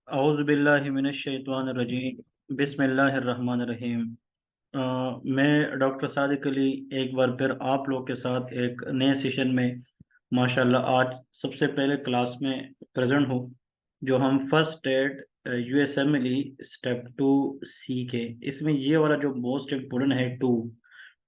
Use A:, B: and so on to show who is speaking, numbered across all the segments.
A: औज़ुबिल्लाहिमिनश्शैतानिर्रजीम बिस्मिल्लाहिर्रहमानिर्रहीम। मैं डॉक्टर सादिक अली एक बार फिर आप लोग के साथ एक नए सेशन में माशाल्लाह आज सबसे पहले क्लास में प्रेजेंट हूँ। जो हम first aid USMLE step two C K, इसमें ये वाला जो मोस्ट इम्पोर्टेंट है टू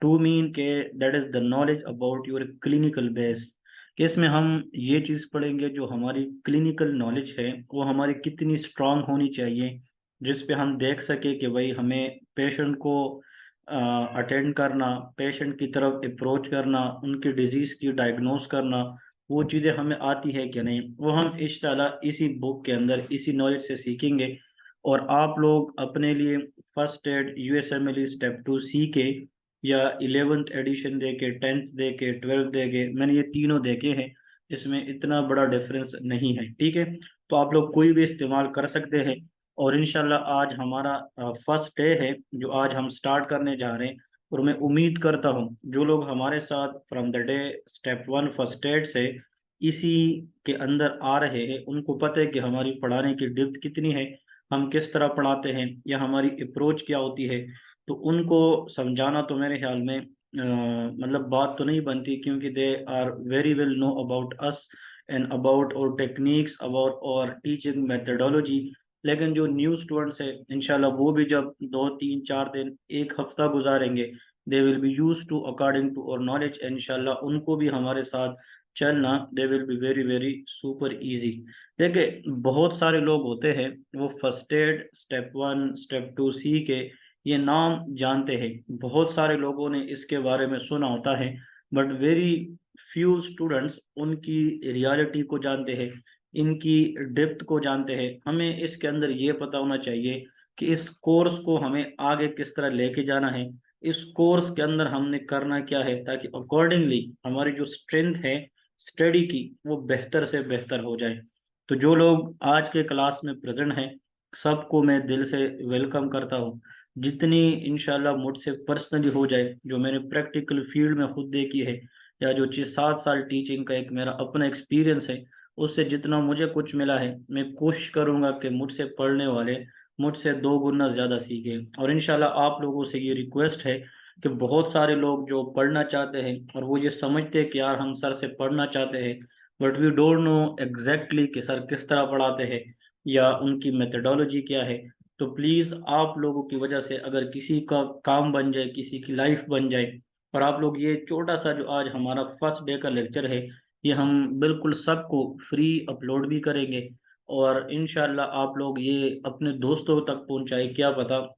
A: टू मीन के that is the knowledge about your clinical base. कि इसमें हम ये चीज़ पढ़ेंगे जो हमारी क्लिनिकल नॉलेज है वो हमारी कितनी स्ट्रांग होनी चाहिए, जिस पे हम देख सके कि भाई हमें पेशेंट को अटेंड करना, पेशेंट की तरफ अप्रोच करना, उनकी डिजीज़ की डायग्नोस करना, वो चीज़ें हमें आती है कि नहीं, वो हम इंशाल्लाह इसी बुक के अंदर इसी नॉलेज से सीखेंगे। और आप लोग अपने लिए first aid USMLE step two C K या 11th एडिशन देके, 10th देके, 12th देके, मैंने ये तीनों देखे हैं, इसमें इतना बड़ा डिफरेंस नहीं है। ठीक है, तो आप लोग कोई भी इस्तेमाल कर सकते हैं। और इंशाल्लाह आज हमारा फर्स्ट डे है जो आज हम स्टार्ट करने जा रहे हैं। और मैं उम्मीद करता हूँ जो लोग हमारे साथ from the day step one first aid से इसी के अंदर आ रहे हैं, उनको पता है कि हमारी पढ़ाने की डेप्थ कितनी है, हम किस तरह पढ़ाते हैं या हमारी अप्रोच क्या होती है। तो उनको समझाना तो मेरे ख्याल में मतलब बात तो नहीं बनती, क्योंकि they are very well know about us and about our techniques, about our teaching methodology. लेकिन जो न्यू स्टूडेंट्स है इंशाल्लाह वो भी जब 2 3 4 दिन एक हफ्ता गुजारेंगे, they will be use to according to our knowledge, इंशाल्लाह उनको भी हमारे साथ चलना they will be very very super easy. देखिए बहुत सारे लोग होते हैं वो first aid step one step two C K ये नाम जानते हैं, बहुत सारे लोगों ने इसके बारे में सुना होता है, बट वेरी फ्यू स्टूडेंट्स उनकी रियलिटी को जानते हैं, इनकी डेप्थ को जानते हैं। हमें इसके अंदर ये पता होना चाहिए कि इस कोर्स को हमें आगे किस तरह लेके जाना है, इस कोर्स के अंदर हमने करना क्या है, ताकि अकॉर्डिंगली हमारी जो स्ट्रेंथ है स्टडी की वो बेहतर से बेहतर हो जाए। तो जो लोग आज के क्लास में प्रेजेंट हैं सबको मैं दिल से वेलकम करता हूँ। जितनी इंशाल्लाह मुझसे पर्सनली हो जाए, जो मैंने प्रैक्टिकल फील्ड में खुद देखी है, या जो 6 7 साल टीचिंग का एक मेरा अपना एक्सपीरियंस है, उससे जितना मुझे कुछ मिला है मैं कोशिश करूंगा कि मुझसे पढ़ने वाले मुझसे 2 गुना ज़्यादा सीखें। और इंशाल्लाह आप लोगों से ये रिक्वेस्ट है कि बहुत सारे लोग जो पढ़ना चाहते हैं और वो ये समझते हैं कि यार हम सर से पढ़ना चाहते हैं, but we don't know exactly कि सर किस तरह पढ़ाते हैं या उनकी मेथडोलॉजी क्या है। तो प्लीज़ आप लोगों की वजह से अगर किसी का काम बन जाए, किसी की लाइफ बन जाए, और आप लोग ये छोटा सा जो आज हमारा फर्स्ट डे का लेक्चर है ये हम बिल्कुल सबको फ्री अपलोड भी करेंगे। और इंशाल्लाह आप लोग ये अपने दोस्तों तक पहुंचाए, क्या पता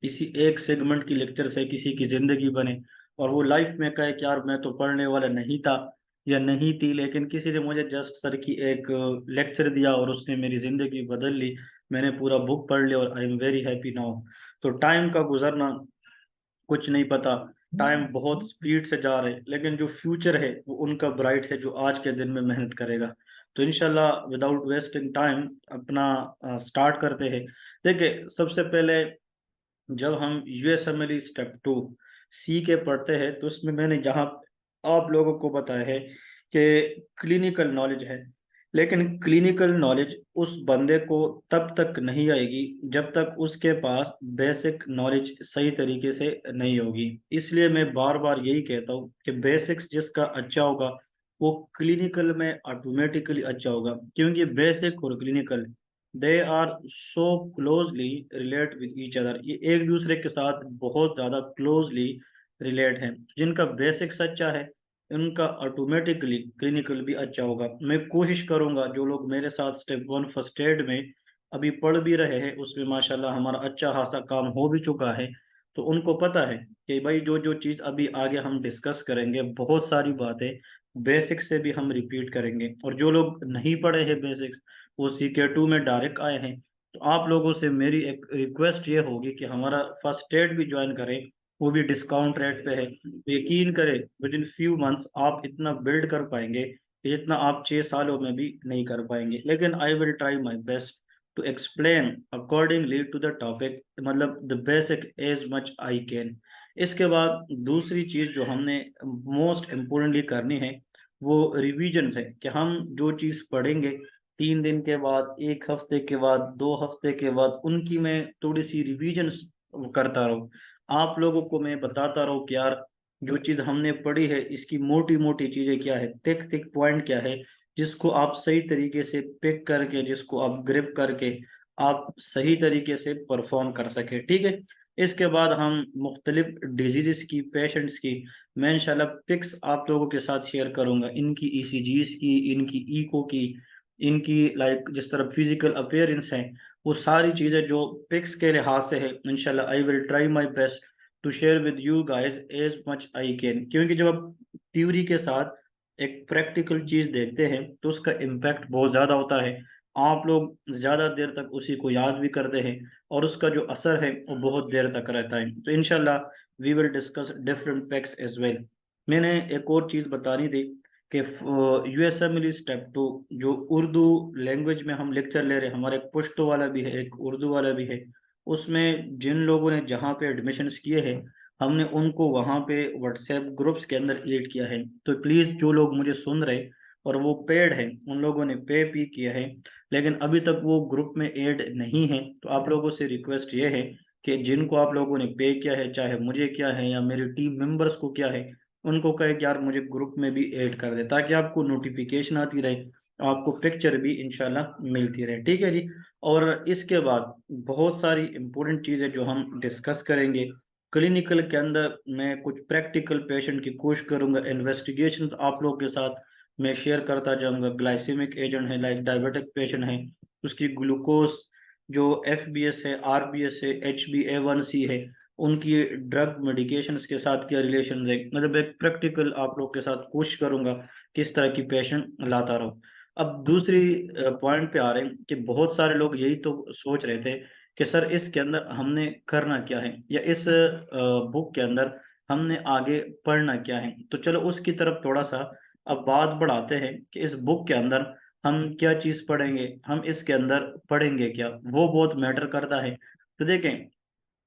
A: इसी एक सेगमेंट की लेक्चर से किसी की जिंदगी बने और वो लाइफ में कहे कि यार मैं तो पढ़ने वाला नहीं था या नहीं थी, लेकिन किसी ने मुझे जस्ट सर की एक लेक्चर दिया और उसने मेरी जिंदगी बदल ली, मैंने पूरा बुक पढ़ लिया और I am very happy now. तो टाइम का गुजरना कुछ नहीं पता, टाइम बहुत स्पीड से जा रहे हैं, लेकिन जो फ्यूचर है वो उनका ब्राइट है जो आज के दिन में मेहनत करेगा। तो इंशाल्लाह विदाउट वेस्टिंग टाइम अपना स्टार्ट करते हैं। देखिए सबसे पहले जब हम यूएसएमएल स्टेप टू सी के पढ़ते हैं तो उसमें मैंने जहाँ आप लोगों को बताया है कि क्लिनिकल नॉलेज है, लेकिन क्लिनिकल नॉलेज उस बंदे को तब तक नहीं आएगी जब तक उसके पास बेसिक नॉलेज सही तरीके से नहीं होगी। इसलिए मैं बार बार यही कहता हूँ कि बेसिक्स जिसका अच्छा होगा वो क्लिनिकल में ऑटोमेटिकली अच्छा होगा, क्योंकि बेसिक और clinical they are so closely relate with each other, ये एक दूसरे के साथ बहुत ज़्यादा क्लोजली रिलेट हैं। जिनका बेसिक्स अच्छा है उनका ऑटोमेटिकली क्लिनिकल भी अच्छा होगा। मैं कोशिश करूंगा जो लोग मेरे साथ स्टेप वन फर्स्ट एड में अभी पढ़ भी रहे हैं उसमें माशाल्लाह हमारा अच्छा खासा काम हो भी चुका है, तो उनको पता है कि भाई जो जो चीज़ अभी आगे हम डिस्कस करेंगे बहुत सारी बातें बेसिक्स से भी हम रिपीट करेंगे। और जो लोग नहीं पढ़े हैं बेसिक्स, वो CK2 में डायरेक्ट आए हैं, तो आप लोगों से मेरी एक रिक्वेस्ट ये होगी कि हमारा फर्स्ट एड भी ज्वाइन करें, वो भी डिस्काउंट रेट पे है। यकीन करें विद इन फ्यू मंथ्स आप इतना बिल्ड कर पाएंगे कि जितना आप 6 सालों में भी नहीं कर पाएंगे। लेकिन I will try my best to explain accordingly to the topic, मतलब the basic as much I can. इसके बाद दूसरी चीज़ जो हमने मोस्ट इम्पोर्टेंटली करनी है वो रिविजन है, कि हम जो चीज़ पढ़ेंगे 3 दिन के बाद, 1 हफ्ते के बाद, 2 हफ्ते के बाद उनकी मैं थोड़ी सी रिवीजन करता रहूँ। आप लोगों को मैं बताता रहूँ कि यार जो चीज़ हमने पढ़ी है इसकी मोटी मोटी चीज़ें क्या है, थिक थिक पॉइंट क्या है, जिसको आप सही तरीके से पिक करके, जिसको आप ग्रिप करके आप सही तरीके से परफॉर्म कर सके। ठीक है। इसके बाद हम मुख्तलिफ डिजीज़ की, पेशेंट्स की मैं इंशाल्लाह पिक्स आप लोगों के साथ शेयर करूंगा, इनकी ईसीजीज की, इनकी इको की, इनकी लाइक जिस तरह फिजिकल अपीयरेंस है, वो सारी चीज़ें जो पिक्स के लिहाज से है इंशाल्लाह I will try my best to share with you guys as much I can. क्योंकि जब आप थ्योरी के साथ एक प्रैक्टिकल चीज़ देखते हैं तो उसका इम्पैक्ट बहुत ज़्यादा होता है। आप लोग ज़्यादा देर तक उसी को याद भी करते हैं और उसका जो असर है वो बहुत देर तक रहता है। तो इंशाल्लाह we will discuss different facts as well. मैंने एक और चीज़ बतानी थी कि यूएसएमएल स्टेप 2 जो उर्दू लैंग्वेज में हम लेक्चर ले रहे हैं, हमारे एक पश्तो वाला भी है, एक उर्दू वाला भी है। उसमें जिन लोगों ने जहाँ पे एडमिशन्स किए हैं हमने उनको वहाँ पे व्हाट्सएप ग्रुप्स के अंदर ऐड किया है। तो प्लीज़ जो लोग मुझे सुन रहे और वो पेड है, उन लोगों ने पे भी किया है लेकिन अभी तक वो ग्रुप में ऐड नहीं है, तो आप लोगों से रिक्वेस्ट ये है कि जिनको आप लोगों ने पे किया है, चाहे मुझे क्या है या मेरी टीम मेंबर्स को क्या है, उनको कहे कि यार मुझे ग्रुप में भी ऐड कर दे ताकि आपको नोटिफिकेशन आती रहे, आपको पिक्चर भी इंशाल्लाह मिलती रहे। ठीक है जी। और इसके बाद बहुत सारी इंपॉर्टेंट चीज़ें जो हम डिस्कस करेंगे क्लिनिकल के अंदर, मैं कुछ प्रैक्टिकल पेशेंट की कोशिश करूंगा, इन्वेस्टिगेशन आप लोगों के साथ मैं शेयर करता जाऊंगा। ग्लाइसेमिक एजेंट है, लाइक डायबिटिक पेशेंट है, उसकी ग्लूकोज जो एफबीएस है, आरबीएस है, HbA1c है, उनकी ड्रग मेडिकेशंस के साथ क्या रिलेशन है, मतलब एक प्रैक्टिकल आप लोग के साथ कोशिश करूंगा किस तरह की पेशेंट लाता रहूं। अब दूसरी पॉइंट पे आ रहे हैं कि बहुत सारे लोग यही तो सोच रहे थे कि सर इसके अंदर हमने करना क्या है या इस बुक के अंदर हमने आगे पढ़ना क्या है। तो चलो उसकी तरफ थोड़ा सा अब बात बढ़ाते हैं कि इस बुक के अंदर हम क्या चीज़ पढ़ेंगे, हम इसके अंदर पढ़ेंगे क्या, वो बहुत मैटर करता है। तो देखें,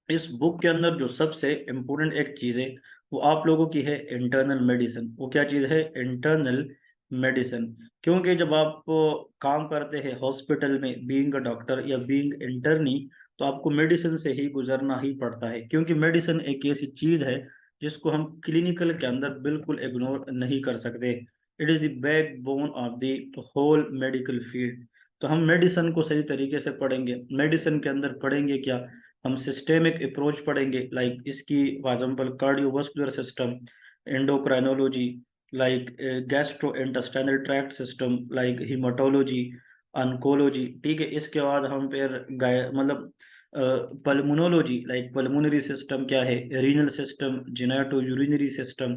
A: इस बुक के अंदर जो सबसे इम्पोर्टेंट एक चीज़ है वो आप लोगों की है इंटरनल मेडिसिन। वो क्या चीज़ है? Internal medicine. क्योंकि जब आप काम करते हैं हॉस्पिटल में बीइंग अ डॉक्टर या बीइंग इंटर्नी, तो आपको मेडिसिन से ही गुजरना ही पड़ता है, क्योंकि मेडिसिन एक ऐसी चीज़ है जिसको हम क्लिनिकल के अंदर बिल्कुल इग्नोर नहीं कर सकते। It is the backbone of the whole medical field. तो हम मेडिसिन को सही तरीके से पढ़ेंगे। मेडिसिन के अंदर पढ़ेंगे क्या? हम सिस्टेमिक अप्रोच पढ़ेंगे, लाइक इसकी for example cardiovascular system, endocrinology, like gastro intestinal tract system, like haematology, oncology. ठीक है। इसके बाद हम फिर मतलब पल्मोनोलॉजी, लाइक पल्मोनरी सिस्टम क्या है, renal system, genitourinary system,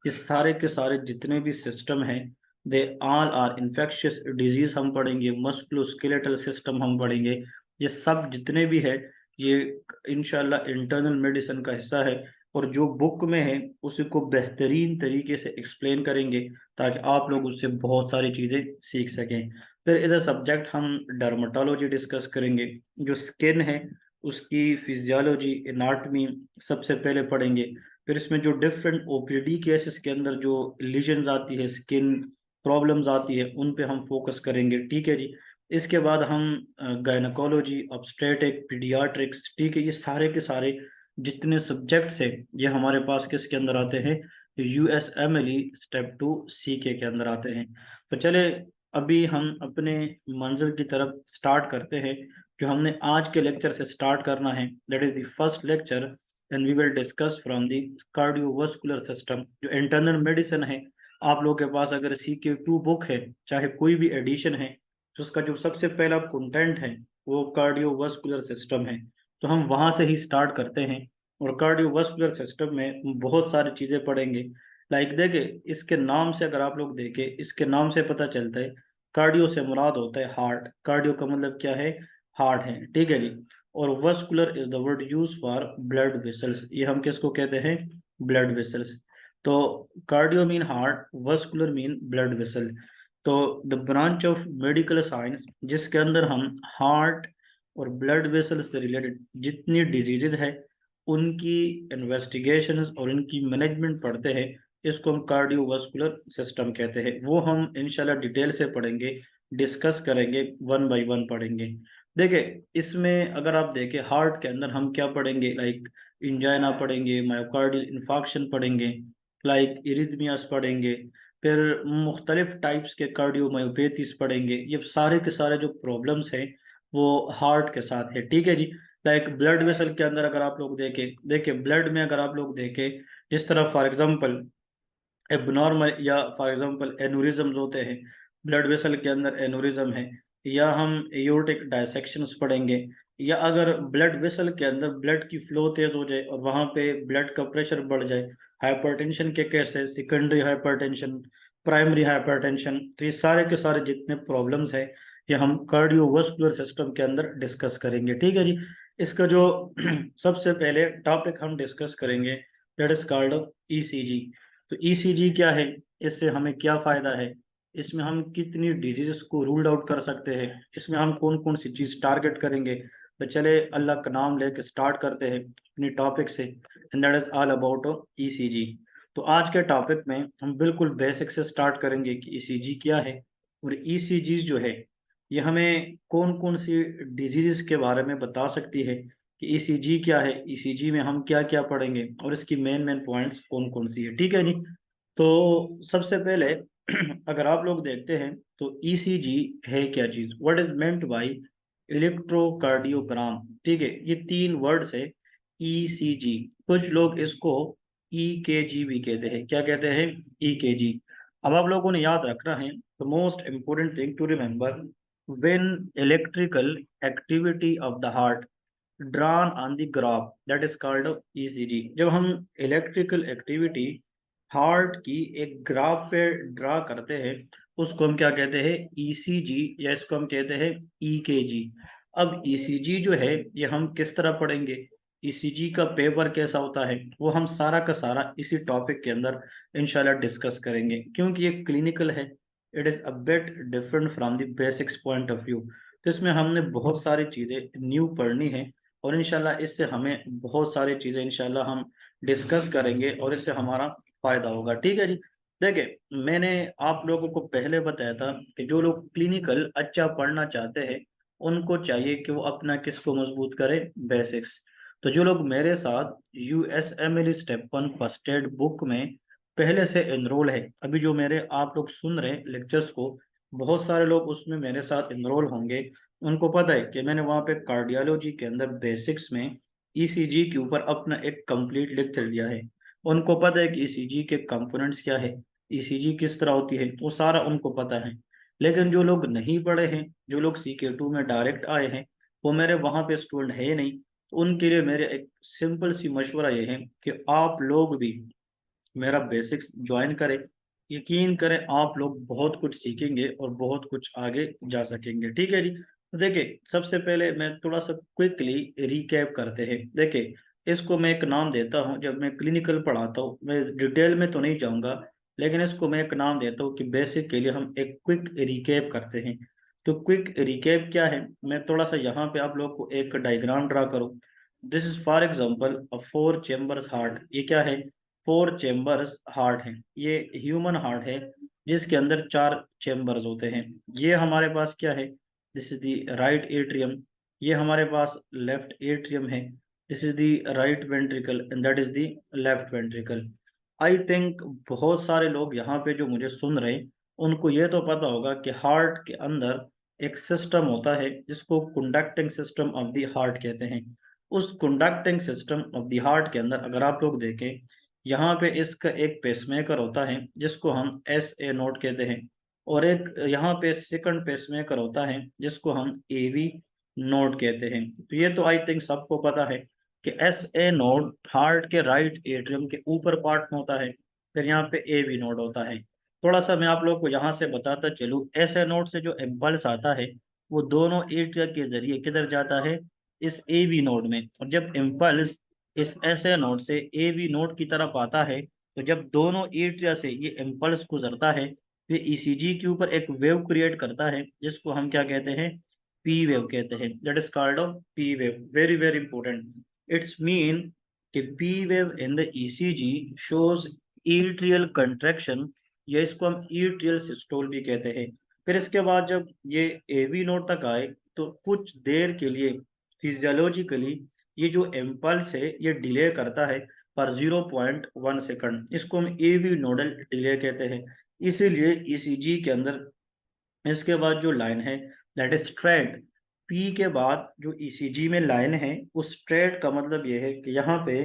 A: ये सारे के सारे जितने भी सिस्टम हैं they all are infectious disease हम पढ़ेंगे। मस्कुलोस्केलेटल सिस्टम हम पढ़ेंगे। ये सब जितने भी है ये इंशाल्लाह इंटरनल मेडिसिन का हिस्सा है और जो बुक में है उसी को बेहतरीन तरीके से एक्सप्लेन करेंगे ताकि आप लोग उससे बहुत सारी चीज़ें सीख सकें। फिर इधर सब्जेक्ट हम डर्मेटोलॉजी डिस्कस करेंगे, जो स्किन है उसकी फिजियोलॉजी, एनाटमी सबसे पहले पढ़ेंगे। फिर इसमें जो डिफरेंट ओपीडी केसेस के अंदर जो लीजन्स आती है, स्किन प्रॉब्लम्स आती है, उन पे हम फोकस करेंगे। ठीक है जी। इसके बाद हम गायनकोलॉजी, ऑब्स्टेट्रिक, पीडियाट्रिक्स, ठीक है, ये सारे के सारे जितने सब्जेक्ट्स हैं ये हमारे पास किसके अंदर आते हैं? USMLE स्टेप 2 CK के अंदर आते हैं। तो चले अभी हम अपने मंजिल की तरफ स्टार्ट करते हैं। जो हमने आज के लेक्चर से स्टार्ट करना है, that is the first lecture and we will discuss from the cardiovascular system, जो इंटरनल मेडिसिन है। आप लोगों के पास अगर CK2 बुक है, चाहे कोई भी एडिशन है, तो उसका जो सबसे पहला कंटेंट है वो कार्डियोवास्कुलर सिस्टम है। तो हम वहाँ से ही स्टार्ट करते हैं और कार्डियोवास्कुलर सिस्टम में हम बहुत सारी चीज़ें पढ़ेंगे। लाइक देखे, इसके नाम से अगर आप लोग देखें, इसके नाम से पता चलता है कार्डियो से मुराद होता है हार्ट। कार्डियो का मतलब क्या है? हार्ट है। ठीक है जी। और vascular is the word use for blood vessels. ये हम किसको कहते हैं? Blood vessels. तो cardio mean heart, vascular mean blood vessel. तो the branch of medical science जिसके अंदर हम हार्ट और ब्लड वेसल से रिलेटेड जितनी डिजीजेज है उनकी इन्वेस्टिगेशंस और इनकी मैनेजमेंट पढ़ते हैं, इसको हम कार्डियोवास्कुलर सिस्टम कहते हैं। वो हम इंशाल्लाह डिटेल से पढ़ेंगे डिस्कस करेंगे, वन बाय वन पढ़ेंगे। देखिए इसमें अगर आप देखें हार्ट के अंदर हम क्या पढ़ेंगे, लाइक इंजाइना पढ़ेंगे, मायोकार्डियल इन्फार्क्शन पढ़ेंगे, लाइक इरिथमियास पढ़ेंगे, फिर मुख्तलिफ टाइप्स के कार्डियोमायोपैथीज पढ़ेंगे। ये सारे के सारे जो प्रॉब्लम्स हैं वो हार्ट के साथ है, ठीक है जी। लाइक ब्लड वेसल के अंदर अगर आप लोग देखें, देखिए ब्लड में अगर आप लोग देखें, जिस तरह फॉर एग्जांपल एबनॉर्मल या फॉर एग्जांपल एनुरिज्म होते हैं, ब्लड वेसल के अंदर एनुरिज्म है, या हम एयोर्टिक डायसेक्शंस पढ़ेंगे, या अगर ब्लड वेसल के अंदर ब्लड की फ्लो तेज हो जाए और वहाँ पे ब्लड का प्रेशर बढ़ जाए, हाइपरटेंशन के cases, secondary hypertension, primary hypertension, तो ये सारे के सारे जितने प्रॉब्लम्स हैं ये हम कार्डियोवास्कुलर सिस्टम के अंदर डिस्कस करेंगे, ठीक है जी। इसका जो सबसे पहले टॉपिक हम डिस्कस करेंगे दैट इज कॉल्ड ईसीजी। तो ईसीजी क्या है, इससे हमें क्या फ़ायदा है, इसमें हम कितनी डिजीज़ को रूल्ड आउट कर सकते हैं, इसमें हम कौन कौन सी चीज़ टारगेट करेंगे। तो चले अल्लाह का नाम लेके स्टार्ट करते हैं अपनी टॉपिक से, and that is all about ECG. तो आज के टॉपिक में हम बिल्कुल बेसिक से स्टार्ट करेंगे कि ईसीजी क्या है, और ईसीजी जो है ये हमें कौन कौन सी डिजीज़ के बारे में बता सकती है, कि ईसीजी क्या है, ईसीजी में हम क्या क्या पढ़ेंगे, और इसकी मेन मेन पॉइंट्स कौन कौन सी है, ठीक है जी। तो सबसे पहले अगर आप लोग देखते हैं तो ईसीजी है क्या चीज़, what is meant by electrocardiogram, ठीक है। ये तीन वर्ड्स है ईसीजी। कुछ लोग इसको ईकेजी भी कहते हैं, क्या कहते हैं, ईकेजी। अब आप लोगों ने याद रखना है the most important thing to remember, when electrical activity of the heart drawn on the graph that is called ECG। जब हम इलेक्ट्रिकल एक्टिविटी हार्ट की एक ग्राफ पे ड्रा करते हैं उसको हम क्या कहते हैं, ईसीजी, या इसको हम कहते हैं ईकेजी। अब ईसीजी जो है ये हम किस तरह पढ़ेंगे, ईसीजी का पेपर कैसा होता है, वो हम सारा का सारा इसी टॉपिक के अंदर इंशाल्लाह डिस्कस करेंगे, क्योंकि ये क्लिनिकल है, it is a bit different from the basics point of view. तो इसमें हमने बहुत सारी चीज़ें न्यू पढ़नी है, और इंशाल्लाह इससे हमें बहुत सारी चीज़ें इंशाल्लाह हम डिस्कस करेंगे, और इससे हमारा फ़ायदा होगा, ठीक है जी। देखिए मैंने आप लोगों को पहले बताया था कि जो लोग क्लिनिकल अच्छा पढ़ना चाहते हैं उनको चाहिए कि वो अपना किसको मजबूत करें, बेसिक्स। तो जो लोग मेरे साथ यूएसएमएल स्टेप 1 फर्स्ट एड बुक में पहले से एनरोल है, अभी जो मेरे आप लोग सुन रहे हैं लेक्चर्स को, बहुत सारे लोग उसमें मेरे साथ एनरोल होंगे, उनको पता है कि मैंने वहाँ पे कार्डियोलॉजी के अंदर बेसिक्स में ईसीजी के ऊपर अपना एक कंप्लीट लेक्चर दिया है। उनको पता है कि ईसीजी के कंपोनेंट्स क्या है, ईसीजी किस तरह होती है, वो सारा उनको पता है। लेकिन जो लोग नहीं पढ़े हैं, जो लोग CK2 में डायरेक्ट आए हैं, वो मेरे वहाँ पे स्टूडेंट है नहीं, तो उनके लिए मेरे एक सिंपल सी मशवरा ये है कि आप लोग भी मेरा बेसिक्स ज्वाइन करें। यकीन करें आप लोग बहुत कुछ सीखेंगे और बहुत कुछ आगे जा सकेंगे, ठीक है जी। तो देखिए सबसे पहले मैं थोड़ा सा क्विकली रिकैप करते हैं। देखिए इसको मैं एक नाम देता हूँ, जब मैं क्लिनिकल पढ़ाता हूँ मैं डिटेल में तो नहीं जाऊँगा, लेकिन इसको मैं एक नाम देता हूँ कि बेसिक के लिए हम एक क्विक रिकैप करते हैं। तो क्विक रिकैप क्या है, मैं थोड़ा सा यहाँ पे आप लोग को एक डायग्राम ड्रा करूँ। This is for example a 4 chambers heart. ये क्या है, 4 चेम्बर्स हार्ट है, ये ह्यूमन हार्ट है जिसके अंदर 4 चेम्बर्स होते हैं। ये हमारे पास क्या है, this is the right atrium, ये हमारे पास लेफ्ट एट्रियम है, this is the right ventricle and that is the left ventricle. I think बहुत सारे लोग यहाँ पे जो मुझे सुन रहे हैं उनको ये तो पता होगा कि हार्ट के अंदर एक सिस्टम होता है जिसको conducting system of the heart कहते हैं। उस conducting system of the heart के अंदर अगर आप लोग देखें, यहाँ पे इसका एक पेसमेकर होता है जिसको हम SA नोड कहते हैं, और एक यहाँ पे सेकंड पेसमेकर होता है जिसको हम AV नोड कहते हैं। तो ये तो आई थिंक सबको पता है कि SA नोड हार्ट के राइट एट्रियम के ऊपर पार्ट में होता है, फिर यहाँ पे AV नोड होता है। थोड़ा सा मैं आप लोग को यहाँ से बताता चलूँ, SA नोड से जो इम्पल्स आता है वो दोनों एट्रिया के जरिए किधर जाता है, इस AV नोड में। और जब इम्पल्स इस SA नोड से AV नोड की तरफ आता है, तो जब दोनों एट्रिया से ये इम्पल्स गुजरता है तो ईसीजी के ऊपर एक वेव क्रिएट करता है जिसको हम क्या कहते हैं, पी वेव कहते हैं, that is called P wave. Very very important, it's mean कि P wave in the ECG shows atrial contraction, या इसको हम एट्रियल सिस्टोल भी कहते हैं। फिर इसके बाद जब ये एवी नोड तक आए तो कुछ देर के लिए फिजियोलॉजिकली ये जो इम्पल्स है ये डिले करता है पर 0.1 सेकंड। इसको हम एवी नोडल डिले कहते हैं। इसीलिए ईसीजी के अंदर इसके बाद जो लाइन है दैट इज स्ट्रेट। पी के बाद जो ईसीजी में लाइन है उस स्ट्रेट का मतलब ये है कि यहाँ पे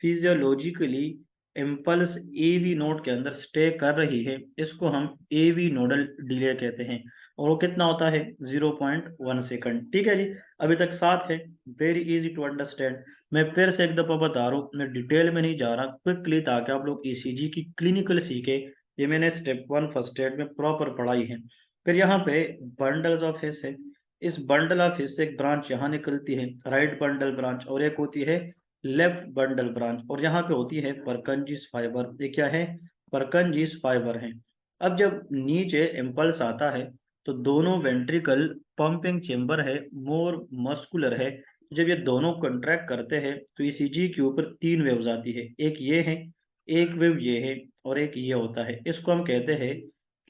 A: फिजियोलॉजिकली इम्पल्स एवी नोड के अंदर स्टे कर रही है। इसको हम एवी नोडल डिले कहते हैं और वो कितना होता है 0.1 सेकंड। ठीक है जी, अभी तक साथ है, वेरी इजी टू अंडरस्टैंड। मैं फिर से एक दफ़ा बता रहा हूँ, मैं डिटेल में नहीं जा रहा, क्विकली, ताकि आप लोग ईसीजी की क्लिनिकल सीखे। ये मैंने स्टेप 1 फर्स्ट एड में प्रॉपर पढ़ाई है। फिर यहाँ पे बंडल्स ऑफ हिस है। इस बंडल ऑफ हिस से एक ब्रांच यहाँ निकलती है, राइट बंडल ब्रांच, और एक होती है लेफ्ट बंडल ब्रांच, और यहाँ पे होती है परकंजिस फाइबर। ये क्या है? परकंजिस फाइबर है। अब जब नीचे इम्पल्स आता है तो दोनों वेंट्रिकल पंपिंग चेम्बर है, मोर मस्कुलर है। जब ये दोनों कंट्रैक्ट करते हैं तो ईसीजी के ऊपर तीन वेव्स आती है, एक ये है, एक वेव ये है, और एक ये होता है। इसको हम कहते हैं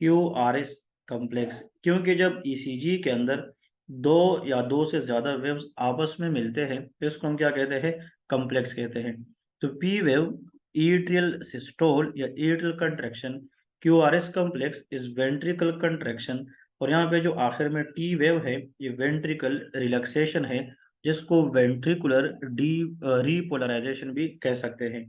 A: क्यू आर एस कॉम्प्लेक्स। क्योंकि जब ईसीजी के अंदर दो या दो से ज्यादा वेव्स आपस में मिलते हैं तो इसको हम क्या कहते हैं? कॉम्प्लेक्स कहते हैं। तो पी वेव ईट्रियल सिस्टोल या atrial contraction, Q R S complex is ventricle contraction, और यहाँ पे जो आखिर में टी वेव है ये वेंट्रिकल रिलैक्सेशन है, जिसको वेंट्रिकुलर डी रीपोलराइजेशन भी कह सकते हैं।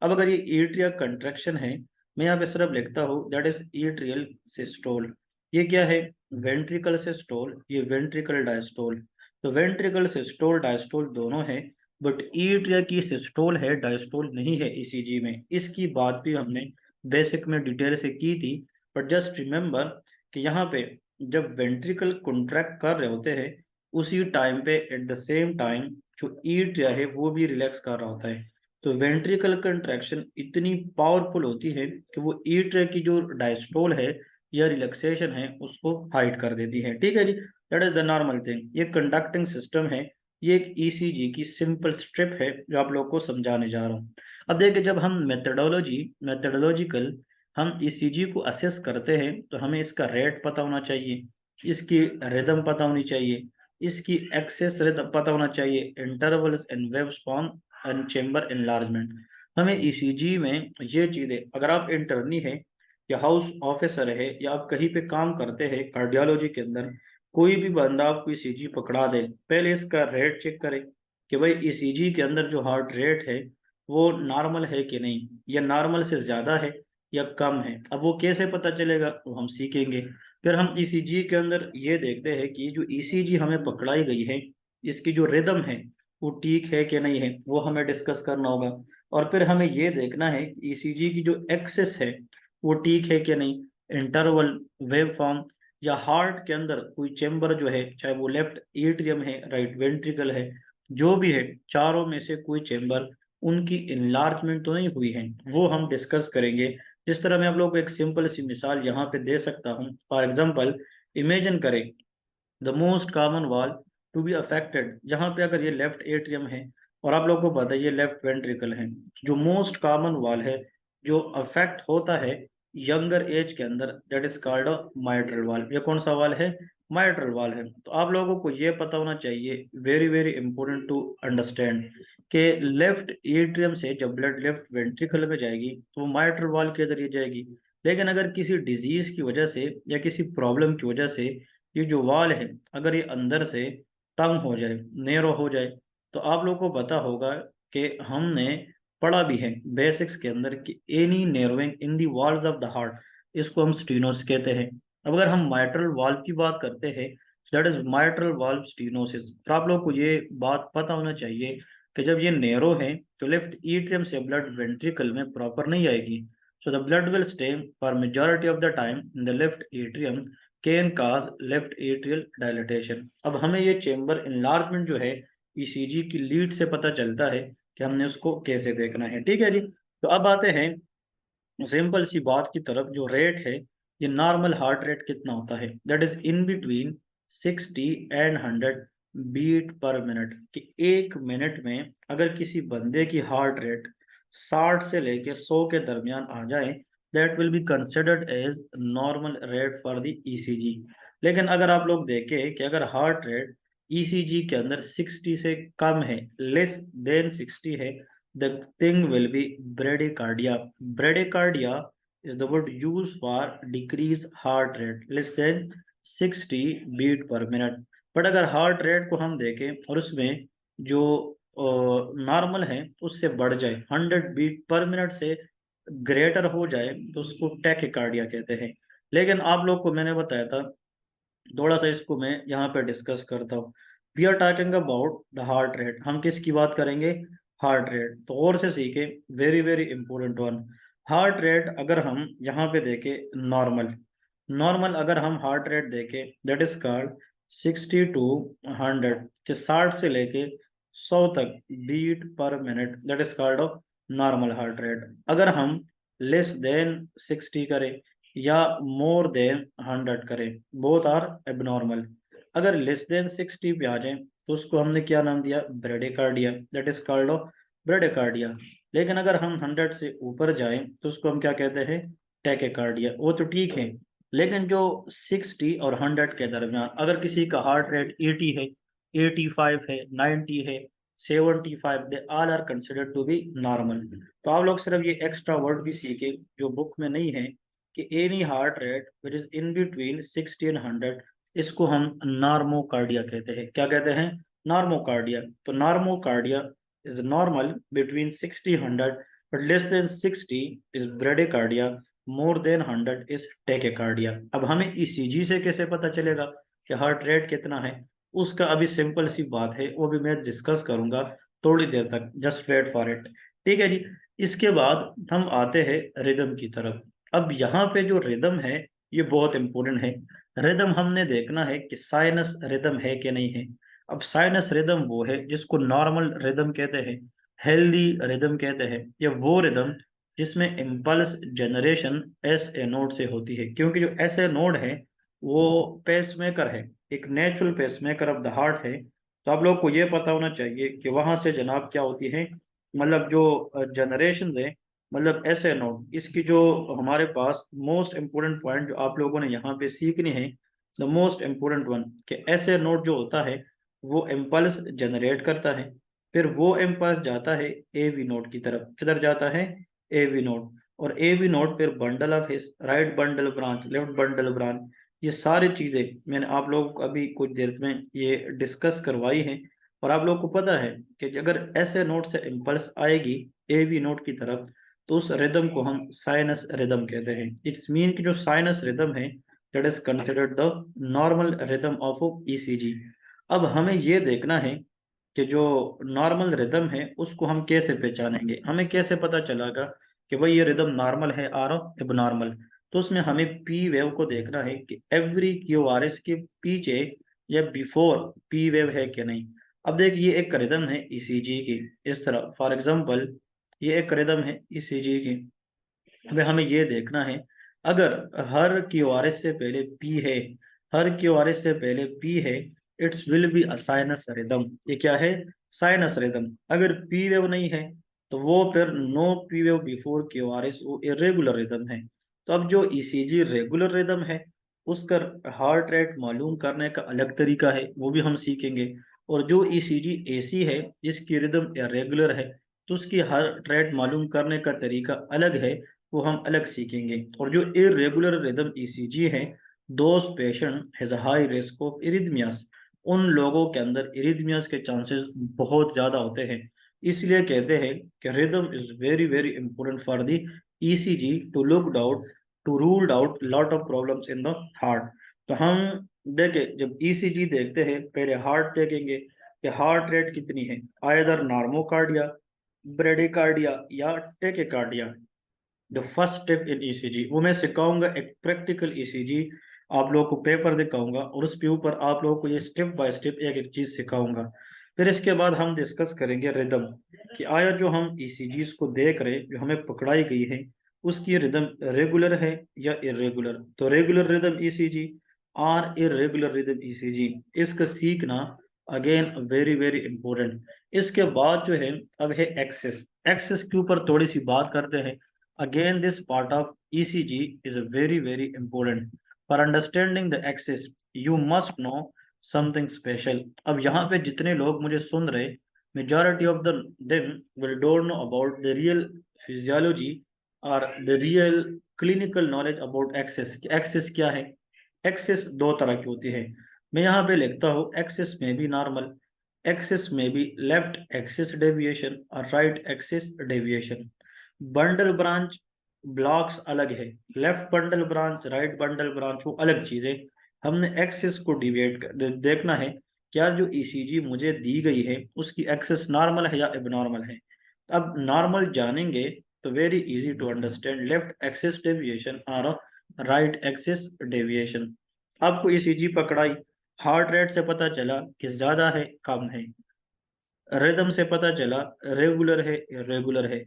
A: अब अगर ये एट्रियल कंट्रैक्शन है, मैं यहाँ पे सिर्फ लिखता हूँ दैट इज एट्रियल सिस्टोल। ये क्या है? वेंट्रिकल सिस्टोल, ये वेंट्रिकल डायस्टोल। तो वेंट्रिकल सिस्टोल डायस्टोल दोनों है, बट एट्रिया की सिस्टोल है, डायस्टोल नहीं है ईसीजी में। इसकी बात भी हमने बेसिक में डिटेल से की थी। बट जस्ट रिमेंबर कि यहाँ पे जब वेंट्रिकल कॉन्ट्रैक्ट कर रहे होते हैं उसी टाइम पे एट द सेम टाइम जो एट्रिया है वो भी रिलैक्स कर रहा होता है। तो वेंट्रिकल कंट्रैक्शन इतनी पावरफुल होती है कि वो ईट्र की जो डायस्टोल है या रिलैक्सेशन है उसको हाइड कर देती है। ठीक है जी, that is the normal thing. ये कंडक्टिंग सिस्टम है, ये एक ईसीजी की सिंपल स्ट्रिप है जो आप लोग को समझाने जा रहा हूँ। अब देखिए, जब हम मेथडोलॉजिकल हम ईसीजी को असेस करते हैं तो हमें इसका रेट पता होना चाहिए, इसकी रिदम पता होनी चाहिए, इसकी एक्सेस रिदम पता होना चाहिए, intervals and wave spawn and chamber enlargement. हमें ईसीजी में ये चीज़ें, अगर आप इंटर्नी है या हाउस ऑफिसर है या आप कहीं पे काम करते हैं कार्डियोलॉजी के अंदर, कोई भी बंदा आपको ईसीजी पकड़ा दे, पहले इसका रेट चेक करें कि भाई ईसीजी के अंदर जो हार्ट रेट है वो नॉर्मल है कि नहीं, या नॉर्मल से ज़्यादा है या कम है। अब वो कैसे पता चलेगा वो हम सीखेंगे। फिर हम ईसीजी के अंदर ये देखते हैं कि जो ईसीजी हमें पकड़ाई गई है इसकी जो रिदम है वो ठीक है कि नहीं है, वो हमें डिस्कस करना होगा। और फिर हमें ये देखना है ईसीजी की जो एक्सेस है वो ठीक है कि नहीं, इंटरवल, वेव फॉर्म, या हार्ट के अंदर कोई चेम्बर जो है, चाहे वो लेफ्ट एट्रियम है, राइट वेंट्रिकल है, जो भी है, चारों में से कोई चेम्बर उनकी इनलार्जमेंट तो नहीं हुई है, वो हम डिस्कस करेंगे। जिस तरह मैं आप लोगों को एक सिंपल सी मिसाल यहाँ पे दे सकता हूँ। फॉर एग्जाम्पल, इमेजिन करें द मोस्ट कॉमन वाल टू बी अफेक्टेड, जहाँ पे अगर ये लेफ्ट एट्रियम है और आप लोगों को पता है ये लेफ्ट वेंट्रिकल है, जो मोस्ट कॉमन वाल है जो अफेक्ट होता है यंगर एज के अंदर, that is called a mitral वाल। ये कौन सा वाल है? माइट्रल वाल है। तो आप लोगों को ये पता होना चाहिए, very very important to understand, कि लेफ्ट एट्रियम से जब ब्लड लेफ्ट वेंट्रिकल में जाएगी तो वो माइट्रल वाल के जरिए जाएगी। लेकिन अगर किसी डिजीज की वजह से या किसी प्रॉब्लम की वजह से ये जो वाल है अगर ये अंदर से तंग हो जाए, नैरो हो जाए, तो आप लोगों को पता होगा कि हमने पढ़ा भी है बेसिक्स के अंदर कि any narrowing in the walls of the heart, इसको हम स्टीनोसिस कहते हैं। अब अगर हम माइट्रल वाल्व की बात करते हैं, that is mitral valve stenosis. तो आप लोग को ये बात पता होना चाहिए कि जब ये नैरो है तो लेफ्ट ईट्रियम से ब्लड वेंट्रिकल में प्रॉपर नहीं आएगी। So the blood will stay for majority of the time in the left atrium, can cause left atrial dilatation. अब हमें ये चेम्बर इनलार्जमेंट जो है ईसीजी की लीड से पता चलता है कि हमने उसको कैसे देखना है। ठीक है जी, तो अब आते हैं सिंपल सी बात की तरफ। जो रेट है, ये नॉर्मल हार्ट रेट कितना होता है? That is in between 60 and 100 beat per minute. कि एक मिनट में अगर किसी बंदे की हार्ट रेट 60 से लेके 100 के दरमियान आ जाए that will be considered as normal rate for the ECG. लेकिन अगर आप लोग देखें कि अगर हार्ट रेट ईसीजी के अंदर 60 से कम है, लेस देन 60 है, the thing will be bradycardia. Bradycardia is the word used for decreased heart rate less than 60 beat per minute. But अगर हार्ट रेट को हम देखें और उसमें जो नॉर्मल है उससे बढ़ जाए, 100 बीट पर मिनट से ग्रेटर हो जाए, तो उसको टैकिकार्डिया कहते हैं। लेकिन आप लोग को मैंने बताया था, थोड़ा सा इसको मैं यहाँ पे डिस्कस करता हूँ। We are talking about the heart rate, हम किसकी बात करेंगे? Heart rate. तो और से सीखे, very very important one. Heart rate अगर हम यहाँ पे देखें, नॉर्मल, नॉर्मल अगर हम हार्ट रेट देखें, दैट इज कॉल्ड 60 to 100, के 60 से लेके 100 तक beat per minute, that is called of normal heart rate. अगर हम लेस देन 60 करें या मोर देन 100 करें, बोथ आर एबनॉर्मल। अगर लेस देन 60 पे आ जाए तो उसको हमने क्या नाम दिया? Bradycardia, that is called of bradycardia. लेकिन अगर हम 100 से ऊपर जाएं तो उसको हम क्या कहते हैं? टैकेकार्डिया। वो तो ठीक है, लेकिन जो 60 और 100 के दरमियान अगर किसी का हार्ट रेट 80 है, 85 है, 90 है, 75, they all are considered to be normal. तो आप लोग सिर्फ ये एक्स्ट्रा वर्ड भी सीखे जो बुक में नहीं है, कि any heart rate which is in between 60 and 100, इसको हम नॉर्मोकार्डिया कहते हैं। क्या कहते हैं? नॉर्मोकार्डिया। तो normocardia is normal between 60 100, but less than 60 is bradycardia, more than 100 is tachycardia. अब हमें ईसीजी से कैसे पता चलेगा कि हार्ट रेट कितना है? उसका अभी सिंपल सी बात है, वो भी मैं डिस्कस करूंगा थोड़ी देर तक, जस्ट वेट फॉर इट। ठीक है जी। इसके बाद हम आते हैं रिदम की तरफ। अब यहाँ पे जो रिदम है ये बहुत इंपॉर्टेंट है। रिदम हमने देखना है कि साइनस रिदम है कि नहीं है। अब साइनस रिदम वो है जिसको नॉर्मल रिदम कहते हैं, हेल्दी रिदम कहते हैं, या वो रिदम जिसमें impulse generation S A node से होती है। क्योंकि जो एस ए नोड है वो पेसमेकर है, एक natural pacemaker of the heart है। तो आप लोग को ये पता होना चाहिए कि वहां से जनाब क्या होती है, मतलब जो जनरेशन है, मतलब ऐसे नोड, इसकी जो हमारे पास मोस्ट इम्पोर्टेंट पॉइंट जो आप लोगों ने यहाँ पे सीखनी है, द मोस्ट इम्पोर्टेंट वन, कि ऐसे नोड जो होता है वो इम्पल्स जनरेट करता है, फिर वो इम्पल्स जाता है एवी नोड की तरफ। किधर जाता है? AV node. और एवी नोड फिर bundle of His, right bundle branch, left bundle branch, ये सारी चीजें मैंने आप लोगों को अभी कुछ देर में ये डिस्कस करवाई है। और आप लोगों को पता है कि अगर ऐसे नोट से इम्पल्स आएगी एवी नोट की तरफ, तो उस रिदम को हम साइनस रिदम कहते हैं। इट्स मीन कि जो साइनस रिदम है, that is considered the normal rhythm of ECG. अब हमें ये देखना है कि जो नॉर्मल रिदम है उसको हम कैसे पहचानेंगे, हमें कैसे पता चलेगा कि भाई ये रिदम नॉर्मल है और एबनॉर्मल। तो उसमें हमें पी वेव को देखना है कि एवरी क्यू आर एस के पीछे या बिफोर पी वेव है कि नहीं। अब देख, ये एक रिदम है ईसीजी की, इस तरह फॉर एग्जांपल ये एक रिदम है ईसीजी की। हमें हमें ये देखना है, अगर हर क्यूआरएस से पहले पी है, हर क्यूआरएस से पहले पी है, it's will be a sinus rhythm. ये क्या है? Sinus rhythm. अगर पी वेव नहीं है तो वो फिर no P wave before QRS, वो इरेगुलर रिदम है। तो अब जो ईसीजी रेगुलर रिदम है, उसका हार्ट रेट मालूम करने का अलग तरीका है, वो भी हम सीखेंगे। और जो ईसीजी एसी है जिसकी रिदम इरेगुलर है, तो उसकी हार्ट रेट मालूम करने का तरीका अलग है, वो हम अलग सीखेंगे। और जो इरेगुलर रिदम ईसीजी है, those patient has a high risk of arrhythmias, उन लोगों के अंदर इरिथमियास के चांसेस बहुत ज़्यादा होते हैं। इसलिए कहते हैं कि rhythm is very very important for the ECG to look out, to ruled out lot of problems in the heart. तो हम देखें, जब ईसीजी देखते हैं पहले हार्ट देखेंगे कि हार्ट रेट कितनी है, आइदर नॉर्मोकार्डिया, ब्रेडिकार्डिया या tachycardia. The first step in ECG वो मैं सिखाऊंगा, एक प्रैक्टिकल ईसीजी आप लोगों को पेपर दिखाऊंगा, और उसके ऊपर आप लोगों को ये स्टेप बाय स्टेप एक एक चीज सिखाऊंगा। फिर इसके बाद हम डिस्कस करेंगे रिदम, कि आया जो हम ईसीजी को देख रहे हैं, जो हमें पकड़ाई गई है, उसकी रिदम रेगुलर है या इरेगुलर। तो रेगुलर रिदम ईसीजी और इरेगुलर रिदम ईसीजी, इसका सीखना अगेन वेरी वेरी इंपॉर्टेंट। इसके बाद जो है, अब है एक्सेस। एक्सेस के ऊपर थोड़ी सी बात करते हैं। Again, this part of ECG is a very important. For understanding the axis, you must know something special. अब यहाँ पे जितने लोग मुझे सुन रहे, majority of them will don't know about the real physiology or the real clinical knowledge about axis. Axis क्या है? Axis दो तरह की होती है. मैं यहाँ पे लिखता हूँ axis में भी normal, axis में भी left axis deviation और right axis deviation. Bundle branch blocks अलग है, left bundle branch right bundle branch वो अलग चीज है। हमने एक्सिस को डिवाइड देखना है, क्या जो ईसीजी मुझे दी गई है उसकी एक्सिस नॉर्मल है या एबनॉर्मल है। अब नॉर्मल जानेंगे तो very easy to understand left axis deviation और राइट एक्सिस डेविएशन। आपको ईसीजी पकड़ाई, हार्ट रेट से पता चला कि ज्यादा है कम है, रिदम से पता चला रेगुलर है इरेगुलर है,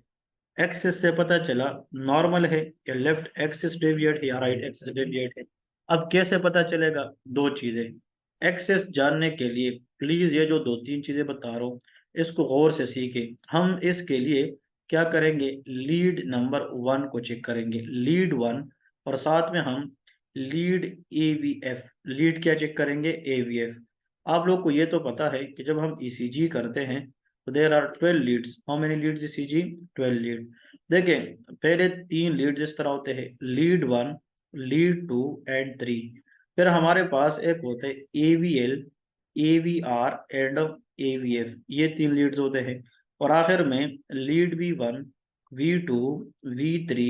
A: एक्सिस से पता चला नॉर्मल है या लेफ्ट एक्सिस डेविएट है या राइट एक्सिस डेविएट है। अब कैसे पता चलेगा? दो चीजें। एक्सिस जानने के लिए प्लीज ये जो दो तीन चीजें बता रहा हूँ इसको गौर से सीखें। हम इसके लिए क्या करेंगे, लीड नंबर 1 को चेक करेंगे, लीड 1, और साथ में हम लीड एवीएफ, लीड क्या चेक करेंगे, एवीएफ। आप लोग को ये तो पता है कि जब हम ईसीजी करते हैं तो there are 12 leads. How many leads ECG? 12 lead. देखें पहले 3 लीड्स इस तरह होते हैं, लीड 1, लीड 2 एंड 3। फिर हमारे पास एक होते हैं एवीएल, एवीआर एंड एवीएफ, ये 3 लीड्स होते हैं। और आखिर में lead V1, V2, V3,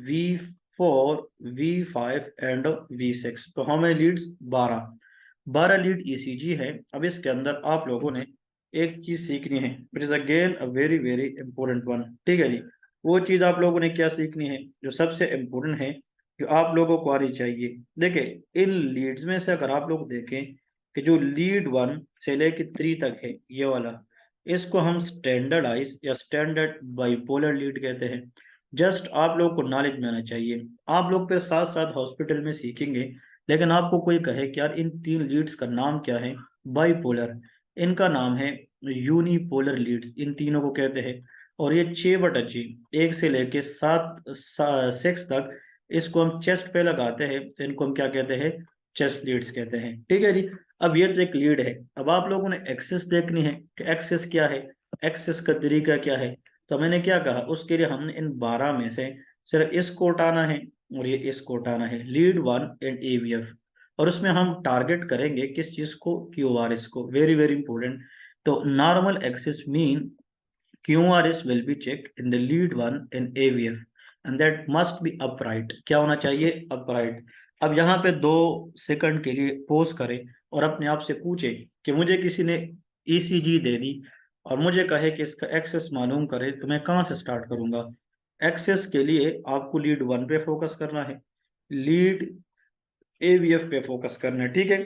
A: V4, V5 and V6। तो हमें लीड्स 12 लीड ईसीजी है। अब इसके अंदर आप लोगों ने एक चीज सीखनी है, it is again a very important one. ठीक है जी, वो चीज आप लोगों ने क्या सीखनी है जो सबसे इम्पोर्टेंट है, जो आप लोगों को आनी चाहिए। देखिए इन लीड्स में से अगर आप लोग देखें कि जो लीड 1 से लेके 3 तक है ये वाला, इसको हम स्टैंडर्डाइज या स्टैंडर्ड बाइपोलर लीड कहते हैं। जस्ट आप लोग को नॉलेज में आना चाहिए। आप लोग फिर साथ साथ हॉस्पिटल में सीखेंगे, लेकिन आपको कोई कहे कि यार इन 3 लीड्स का नाम क्या है, बाइपोलर, इनका नाम है यूनिपोलर लीड्स, इन तीनों को कहते हैं। और ये 6/6, 1 से लेके 6 तक इसको हम चेस्ट पे लगाते हैं, तो इनको हम क्या कहते हैं, चेस्ट लीड्स कहते हैं। ठीक है जी। अब ये तो एक लीड है। अब आप लोगों ने एक्सिस देखनी है कि एक्सिस क्या है, एक्सिस का तरीका क्या है। तो मैंने क्या कहा, उसके लिए हमने इन 12 में से सिर्फ इसको उठाना है और ये इसको उठाना है, लीड 1 एंड एवीएफ। और उसमें हम टारगेट करेंगे किस चीज को, क्यूआरएस को, वेरी इंपॉर्टेंट। तो normal axis mean QRS will be checked in the lead 1 in AVF and that must be upright। क्या होना चाहिए, upright। अब यहाँ पे 2 सेकंड के लिए पोज करें और अपने आप से पूछे कि मुझे किसी ने ECG दे दी और मुझे कहे कि इसका एक्सेस मालूम करे तो मैं कहाँ से स्टार्ट करूंगा। एक्सेस के लिए आपको लीड 1 पे फोकस करना है, लीड AVF पे फोकस करना है। ठीक है।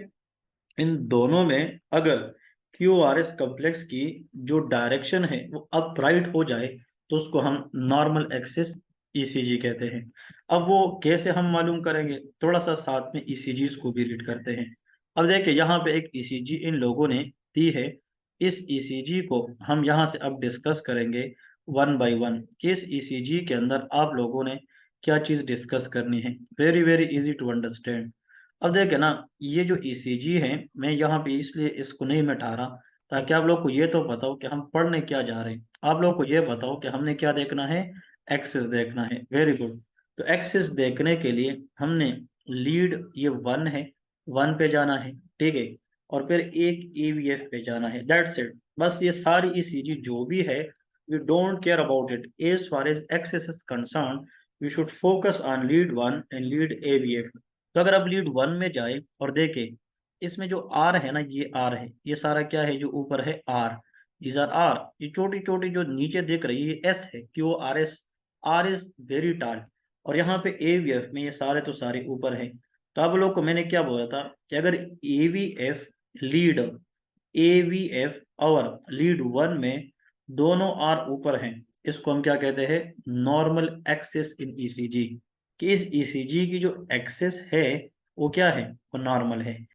A: इन दोनों में अगर QRS कॉम्प्लेक्स की जो डायरेक्शन है वो अपराइट हो जाए तो उसको हम नॉर्मल एक्सिस ईसीजी कहते हैं। अब वो कैसे हम मालूम करेंगे, थोड़ा सा साथ में ईसीजीज को भी रीड करते हैं। अब देखिए यहाँ पे एक ईसीजी इन लोगों ने दी है, इस ईसीजी को हम यहाँ से अब डिस्कस करेंगे 1 बाय 1 कि इस ईसीजी के अंदर आप लोगों ने क्या चीज़ डिस्कस करनी है। Very easy to understand. अब देखे ना, ये जो ईसीजी है मैं यहाँ पे इसलिए इसको नहीं मिटा रहा ताकि आप लोग को ये तो बताओ कि हम पढ़ने क्या जा रहे हैं। आप लोग को ये बताओ कि हमने क्या देखना है, एक्सिस देखना है। Very good. तो एक्सिस देखने के लिए हमने लीड ये 1 है, 1 पे जाना है। ठीक है। और फिर एक ईवीएफ पे जाना है, दैट्स इट। बस ये सारी ईसीजी जो भी है we don't care about it as far as axis is concerned. We should focus on lead 1 and lead AVF. तो अगर आप लीड 1 में जाए और देखें, इसमें जो आर है ना, ये आर है, ये सारा क्या है जो ऊपर है आर, दीज आर आर। ये छोटी छोटी जो नीचे दिख रही है ये एस है, Q R S, R is very tall. और यहाँ पे एवीएफ में ये सारे तो सारे ऊपर है। तो आप लोग को मैंने क्या बोला था कि अगर एवीएफ लीड, एवीएफ और लीड 1 में दोनों आर ऊपर हैं, इसको हम क्या कहते हैं, नॉर्मल एक्सिस इन ईसीजी। कि इस ईसीजी की जो एक्सिस है वो क्या है, वो नॉर्मल है।